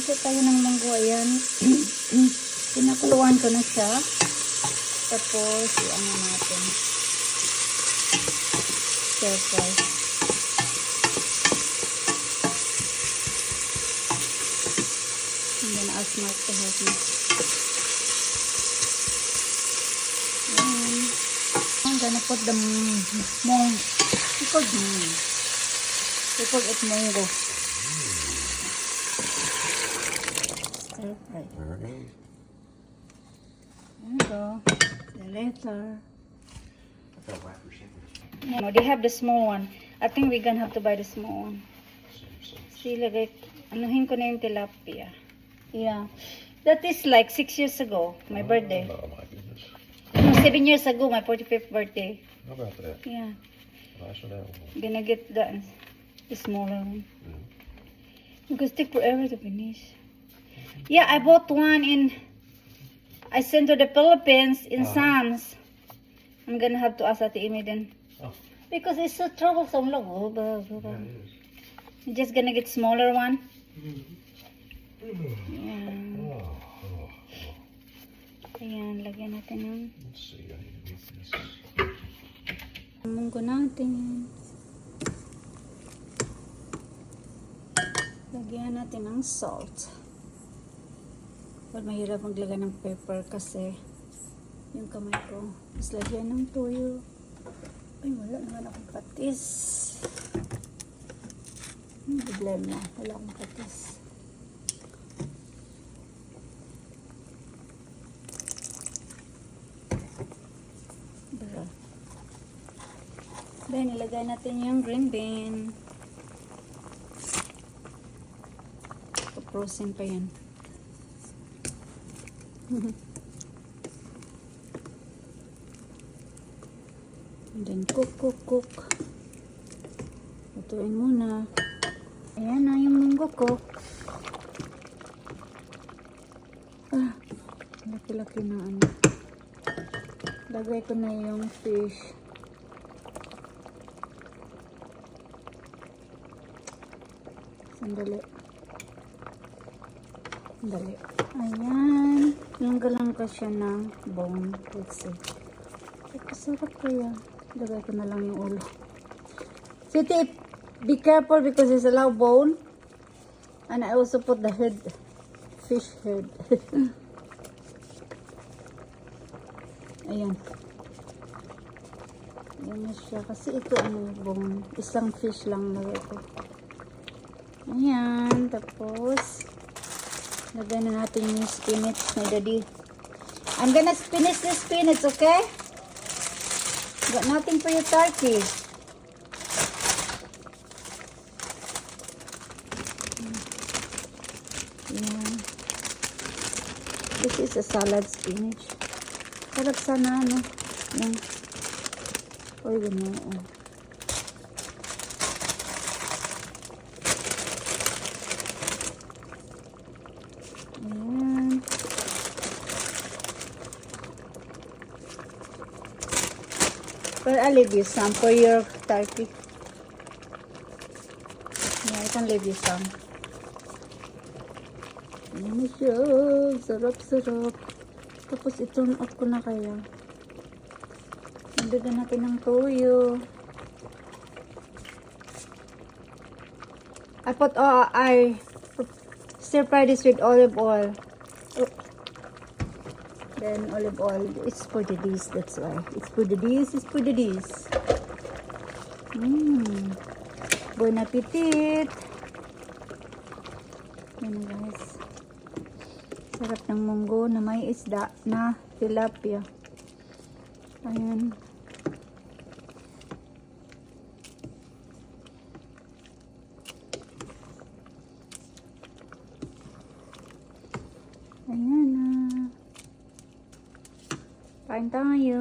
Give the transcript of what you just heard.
Magluto tayo ng munggo. Ayan. Pinakuluan ko na siya. Tapos, ano natin. Stir fry. And then I'll smart to help me. And I'm gonna put the mung. We call it munggo. Stir fry. There it is. There you go. The later. I felt like we're shaking. No, they have the small one. I think we're gonna have to buy the small one. See, like, anuhin ko na yung tilapia. Yeah. That is like 6 years ago, my birthday. Oh my goodness. No, 7 years ago, my 45th birthday. How about that? Yeah. Nice one that one. Gonna get the smaller one. Mm. Because it take forever to finish. Yeah, I bought one I sent to the Philippines in Sam's. I'm gonna have to ask Ate Amy then. Oh. Because it's so troublesome. Look. Yeah, it is. You're just gonna get smaller one. Mm. Ayan. Oh, oh, oh. Ayan, lagyan natin ng Let's see. I need to get this. munggo natin. Lagyan natin ng salt. But mahirap maglagay ng pepper kasi yung kamay ko. Mas lagyan ng toyo. Ay, wala naman akong patis. I-blend na. Wala akong patis. Diba? Then, ilagay natin yung green bean. Frozen pa yan. And then cook. Lutuin muna. Ayan na yung munggo ko. Laki-laki na ano. Lagay ko na yung fish. Sandali. Ayan. Langgalang ka siya ng bone. Let's see. Sarap kaya. Lagay ko na lang yung ulo. Siti, be careful because there's a lot of bone. And I also put the head. Fish head. Ayan. Ayan na siya. Kasi ito ano bone. Isang fish lang lagay ko. Ayan. Tapos lagay na natin yung spinach na daddy. I'm gonna finish this spinach, okay? Got nothing for your turkey. Yeah. This is a salad spinach. Sarap sana, no? Yung, oy, ganoon. But I'll leave you some for your turkey. Yeah, I can leave you some. Ano siya? Sarap. Tapos i-turn off ko na kaya. Nagdagan natin ng toyo. I stir fry this with olive oil. Then olive oil, it's for the dish, that's why. It's for the dish. Bon appetit! Yan guys. Sarap ng munggo na may isda na tilapia. Ayan. Ayan na. Kain tayo.